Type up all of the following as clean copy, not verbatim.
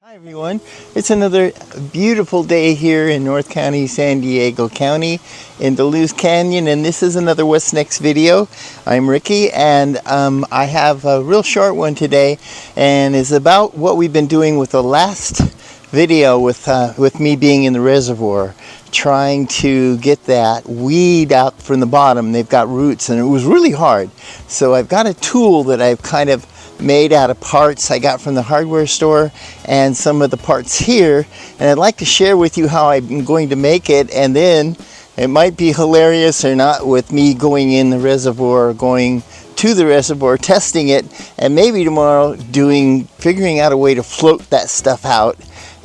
Hi everyone, it's another beautiful day here in North County, San Diego County in Deluz Canyon, and this is another What's Next video. I'm Ricky, and I have a real short one today, and it's about what we've been doing with the last video with me being in the reservoir, trying to get that weed out from the bottom. They've got roots and it was really hard. So I've got a tool that I've kind of made out of parts I got from the hardware store and some of the parts here, and I'd like to share with you how I'm going to make it, and then it might be hilarious or not with me going in the reservoir, going to the reservoir, testing it, and maybe tomorrow figuring out a way to float that stuff out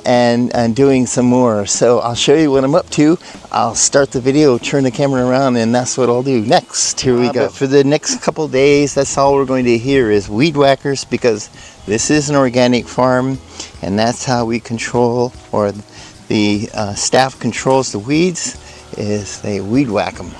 and doing some more. So I'll show you what I'm up to. I'll start the video, turn the camera around, and that's what I'll do next. Here we go. But for the next couple days, that's all we're going to hear is weed whackers, because this is an organic farm, and that's how we control, or the staff controls the weeds, is they weed whack them.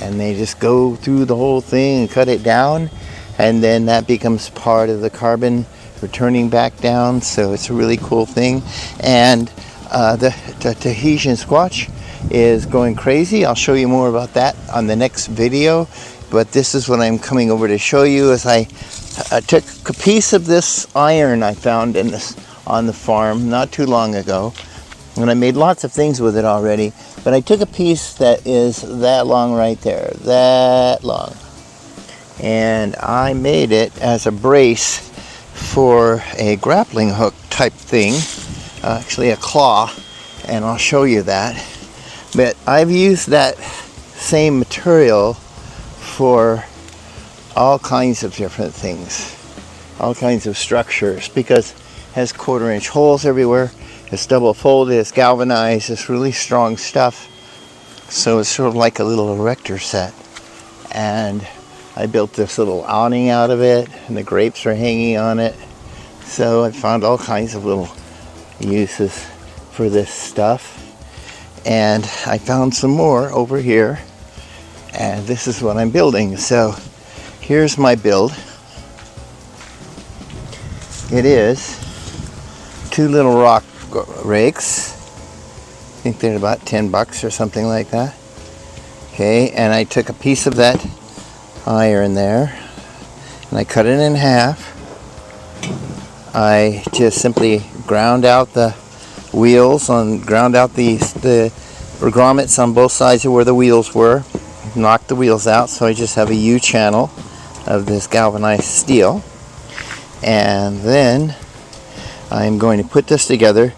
And they just go through the whole thing and cut it down, and then that becomes part of the carbon returning back down. So it's a really cool thing. And the Tahitian Squash is going crazy. I'll show you more about that on the next video, but this is what I'm coming over to show you. As I took a piece of this iron I found on the farm not too long ago, and I made lots of things with it already, but I took a piece that is that long right there, that long, and I made it as a brace for a grappling hook type thing, actually a claw, and I'll show you that. But I've used that same material for all kinds of different things, all kinds of structures, because it has 1/4-inch holes everywhere, it's double folded, it's galvanized, it's really strong stuff. So it's sort of like a little erector set. And I built this little awning out of it, and the grapes are hanging on it. So I found all kinds of little uses for this stuff. And I found some more over here, and this is what I'm building. So here's my build. It is 2 little rock rakes. I think they're about $10 or something like that. Okay, and I took a piece of that iron there, and I cut it in half. I just simply ground out the wheels, ground out the grommets on both sides of where the wheels were, knocked the wheels out, so I just have a U channel of this galvanized steel. And then I'm going to put this together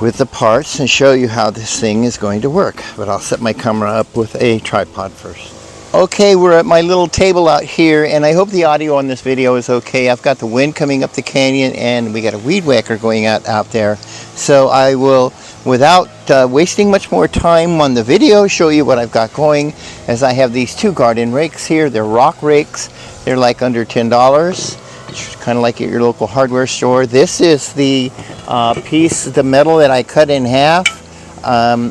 with the parts and show you how this thing is going to work. But I'll set my camera up with a tripod first. Okay, we're at my little table out here, and I hope the audio on this video is okay. I've got the wind coming up the canyon, and we got a weed whacker going out there. So I will, without wasting much more time on the video, show you what I've got going. As I have these 2 garden rakes here. They're rock rakes. They're like under $10. It's kind of like at your local hardware store. This is the piece of the metal that I cut in half.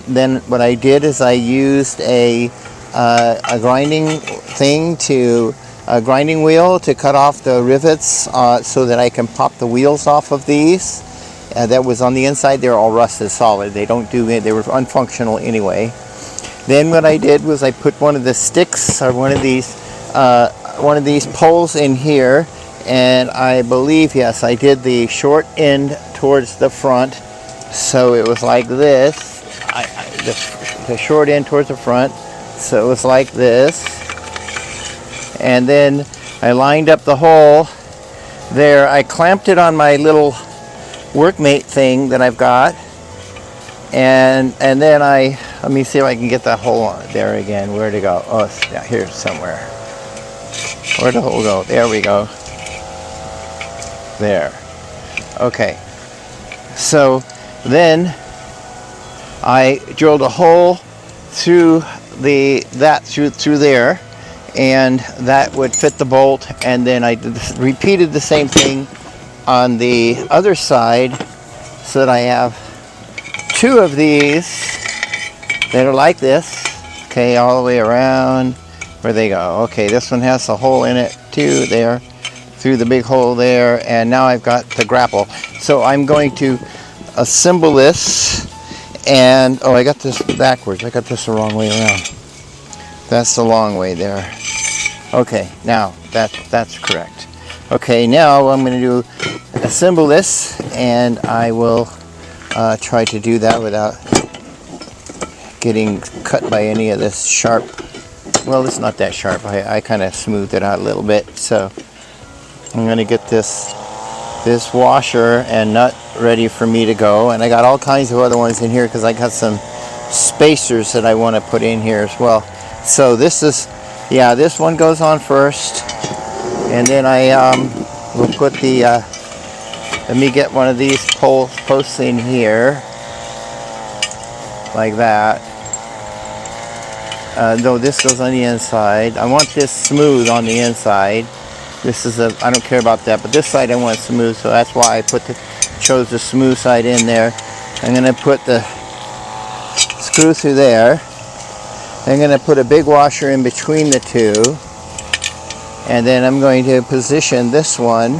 Then what I did is I used a grinding wheel to cut off the rivets so that I can pop the wheels off of these. That was on the inside. They're all rusted solid. They don't do it. They were unfunctional anyway. Then what I did was I put one of the sticks, or one of these poles in here, and I believe, yes, I did the short end towards the front, so it was like this. The short end towards the front. So it was like this, and then I lined up the hole there. I clamped it on my little workmate thing that I've got, and then let me see if I can get that hole on there again. Where'd it go? Oh, it's down here somewhere. Where'd the hole go? There we go. There. Okay. So then I drilled a hole through through there, and that would fit the bolt, and then I repeated the same thing on the other side, so that I have 2 of these that are like this. Okay, all the way around. Where they go? Okay, this one has a hole in it too there. through the big hole there, and now I've got the grapple. So I'm going to assemble this, and oh, I got this backwards. I got this the wrong way around. That's the long way there. Okay, now that's correct. Okay, now I'm going to assemble this, and I will try to do that without getting cut by any of this sharp. Well, it's not that sharp. I kind of smoothed it out a little bit. So I'm going to get this washer and nut ready for me to go. And I got all kinds of other ones in here because I got some spacers that I want to put in here as well. So this is, yeah, this one goes on first. And then I will put the, let me get one of these posts in here. Like that. No, this goes on the inside. I want this smooth on the inside. This is I don't care about that, but this side I want smooth, so that's why I chose the smooth side in there. I'm going to put the screw through there. I'm going to put a big washer in between the two, and then I'm going to position this one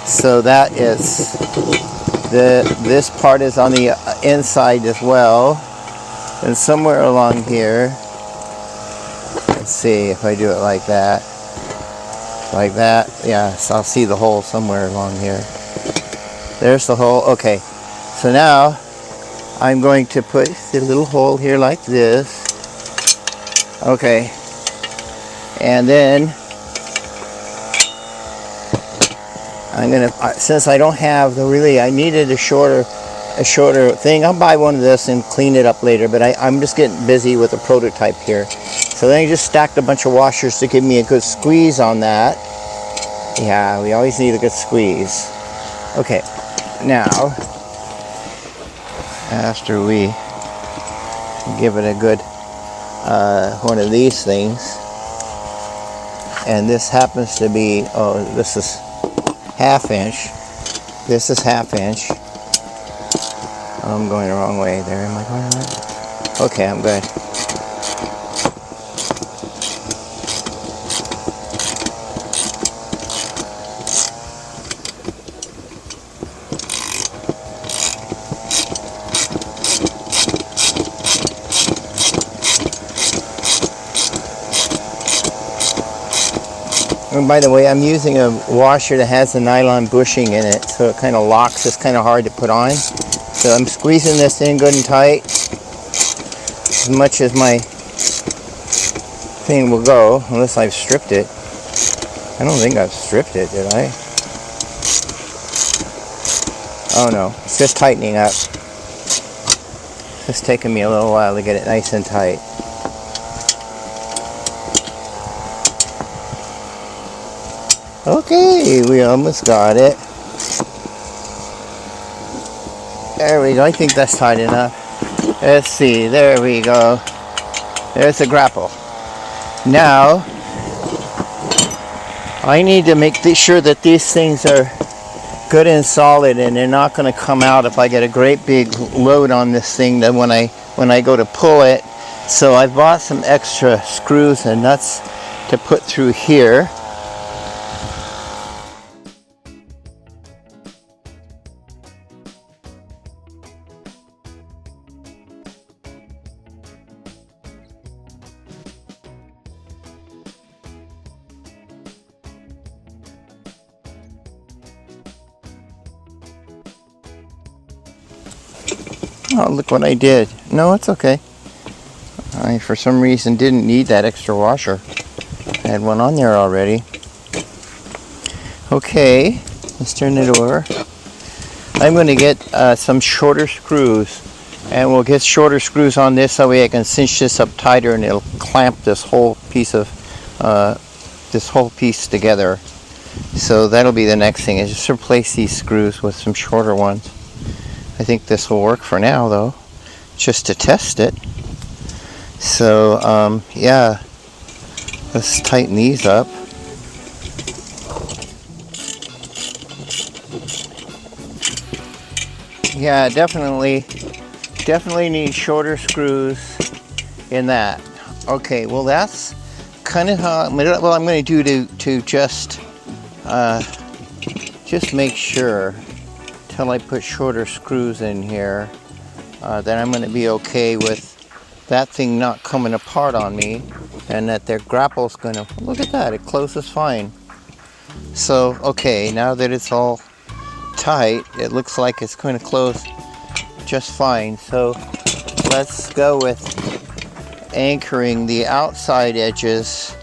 so that is this part is on the inside as well. And somewhere along here, let's see if I do it like that. Like that, yeah, so I'll see the hole somewhere along here. There's the hole, okay. So now, I'm going to put the little hole here like this. Okay. And then, I'm gonna, since I don't have I needed a shorter thing. I'll buy one of this and clean it up later, but I'm just getting busy with a prototype here. So then I just stacked a bunch of washers to give me a good squeeze on that. Yeah, we always need a good squeeze. Okay, now, after we give it a good one of these things, and this happens to be, oh, this is 1/2 inch. This is 1/2 inch. I'm going the wrong way there. Am I going right? Okay, I'm good. And by the way, I'm using a washer that has a nylon bushing in it, so it kind of locks. It's kind of hard to put on. So I'm squeezing this in good and tight, as much as my thing will go, unless I've stripped it. I don't think I've stripped it, did I? Oh no, it's just tightening up. It's taking me a little while to get it nice and tight. Okay, we almost got it. There we go, I think that's tight enough. Let's see, there we go. There's the grapple. Now, I need to make sure that these things are good and solid and they're not going to come out if I get a great big load on this thing that when I go to pull it. So I bought some extra screws and nuts to put through here. Oh, look what I did. No, it's okay. I, for some reason, didn't need that extra washer. I had one on there already. Okay, let's turn it over. I'm going to get some shorter screws. And we'll get shorter screws on this, so that way I can cinch this up tighter and it'll clamp this whole piece together. So that'll be the next thing, is just replace these screws with some shorter ones. I think this will work for now, though, just to test it. So, yeah, let's tighten these up. Yeah, definitely need shorter screws in that. Okay, well, that's kind of how I'm going to do to just just make sure till I put shorter screws in here that I'm going to be okay with that thing not coming apart on me, and that their grapple's going to, look at that, it closes fine. So okay, now that it's all tight, it looks like it's going to close just fine. So let's go with anchoring the outside edges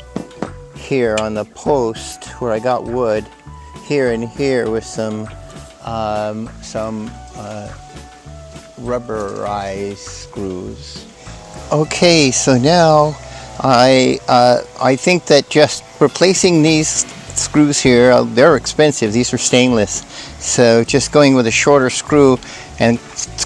here on the post where I got wood, here and here, with some rubberized screws. Okay, so now I think that just replacing these screws here, they're expensive, these are stainless, so just going with a shorter screw and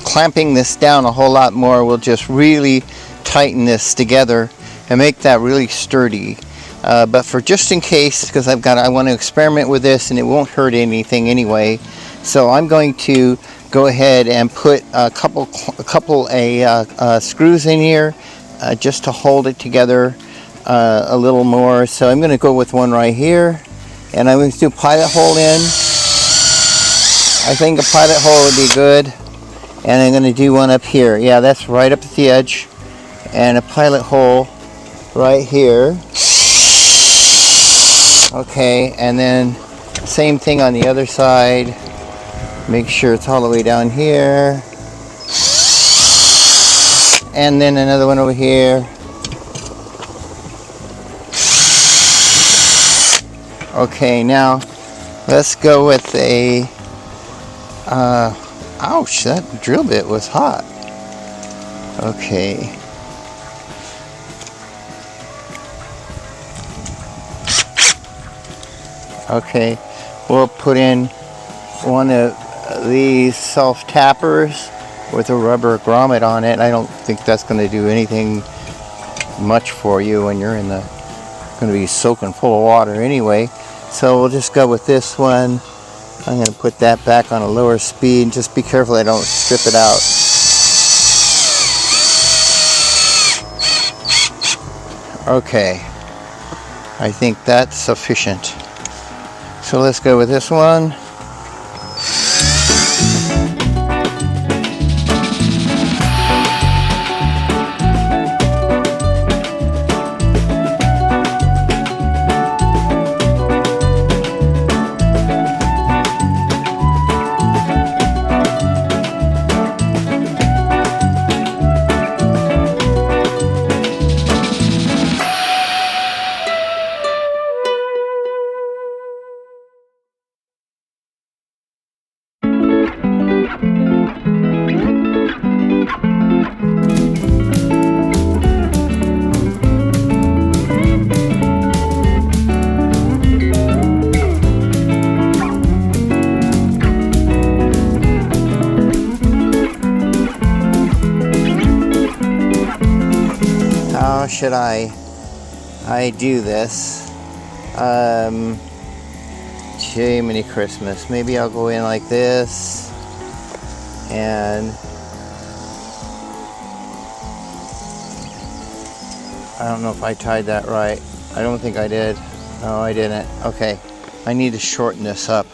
clamping this down a whole lot more will just really tighten this together and make that really sturdy. But for just in case, because I want to experiment with this and it won't hurt anything anyway, so I'm going to go ahead and put a couple screws in here just to hold it together a little more. So I'm going to go with one right here, and I'm going to do a pilot hole in. I think a pilot hole would be good, and I'm going to do one up here. Yeah, that's right up at the edge, and a pilot hole right here. Okay, and then same thing on the other side. Make sure it's all the way down here. And then another one over here. Okay, now let's go with a, ouch, that drill bit was hot. Okay. Okay, we'll put in one of these self-tappers with a rubber grommet on it. I don't think that's going to do anything much for you when you're going to be soaking full of water anyway. So we'll just go with this one. I'm going to put that back on a lower speed. Just be careful I don't strip it out. Okay, I think that's sufficient. So let's go with this one. How should I do this? Jiminy Christmas. Maybe I'll go in like this, and I don't know if I tied that right. I don't think I did. No, I didn't. Okay, I need to shorten this up.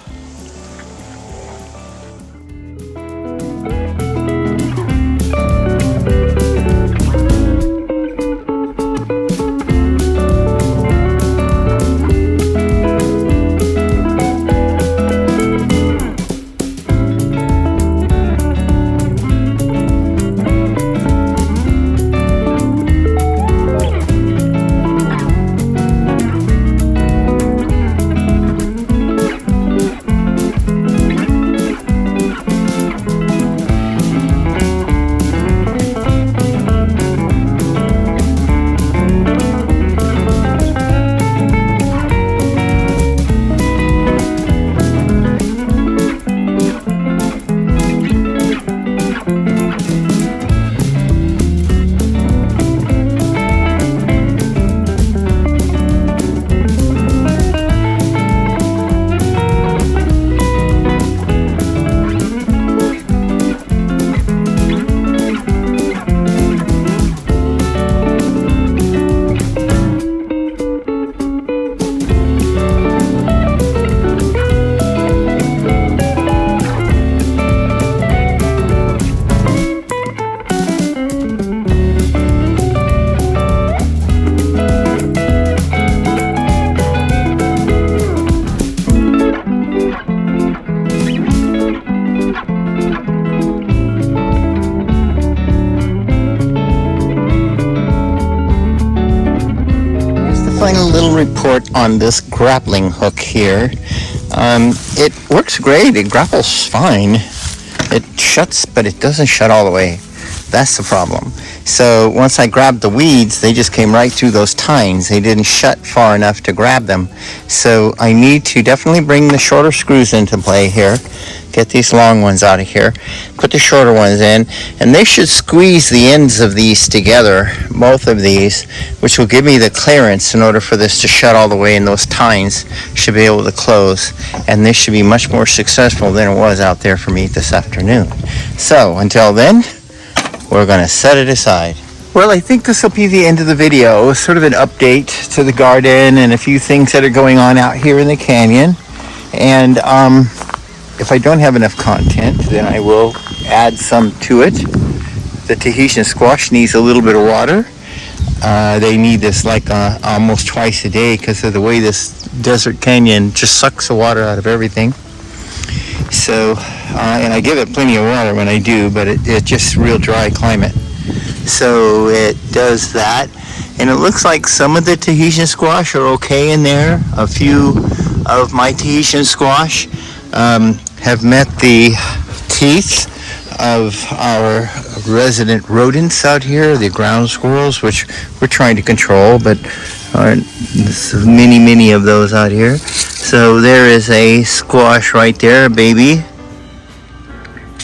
start on this grappling hook here. It works great. It grapples fine. It shuts, but it doesn't shut all the way. That's the problem. So once I grabbed the weeds, they just came right through those tines. They didn't shut far enough to grab them. So I need to definitely bring the shorter screws into play here. Get these long ones out of here. Put the shorter ones in. And they should squeeze the ends of these together, both of these, which will give me the clearance in order for this to shut all the way, and those tines should be able to close. And this should be much more successful than it was out there for me this afternoon. So until then, we're going to set it aside. Well, I think this will be the end of the video. Sort of an update to the garden and a few things that are going on out here in the canyon. And if I don't have enough content, then I will add some to it. The Tahitian squash needs a little bit of water. They need this like almost twice a day because of the way this desert canyon just sucks the water out of everything. So, and I give it plenty of water when I do, but it's just real dry climate. So it does that. And it looks like some of the Tahitian squash are okay in there. A few of my Tahitian squash have met the teeth of our resident rodents out here, the ground squirrels, which we're trying to control, but there's many of those out here. So there is a squash right there, a baby.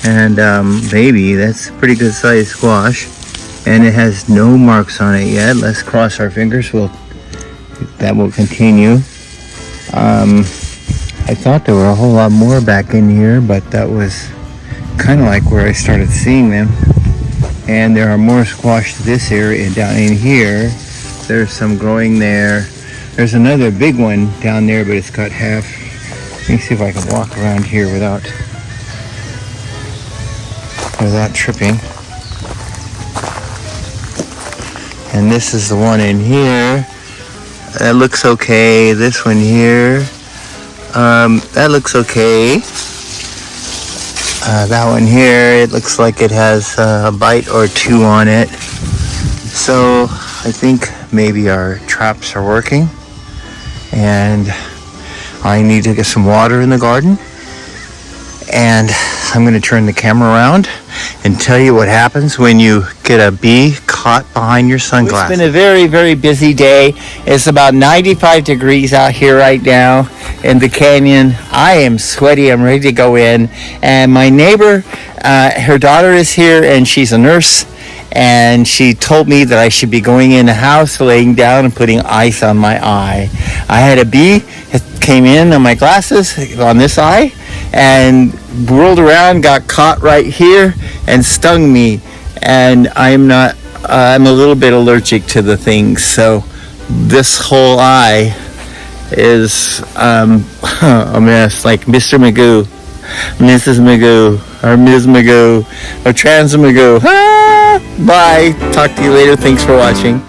And baby, that's a pretty good sized squash. And it has no marks on it yet. Let's cross our fingers. That will continue. I thought there were a whole lot more back in here, but that was kind of like where I started seeing them. And there are more squash to this area down in here. There's some growing there. There's another big one down there, but it's cut half. Let me see if I can walk around here without tripping. And this is the one in here. That looks okay. This one here. That looks okay. That one here, it looks like it has a bite or two on it. So I think maybe our traps are working. And I need to get some water in the garden. And I'm going to turn the camera around and tell you what happens when you get a bee caught behind your sunglasses. It's been a very busy day. It's about 95 degrees out here right now in the canyon. I am sweaty. I'm ready to go in. And my neighbor, her daughter is here, and she's a nurse. And she told me that I should be going in the house, laying down and putting ice on my eye. I had a bee that came in on my glasses on this eye and whirled around, got caught right here and stung me. And I'm a little bit allergic to the things. So this whole eye is a mess, like Mr. Magoo, Mrs. Magoo, or Ms. Magoo, or Trans Magoo. Bye. Talk to you later. Thanks for watching.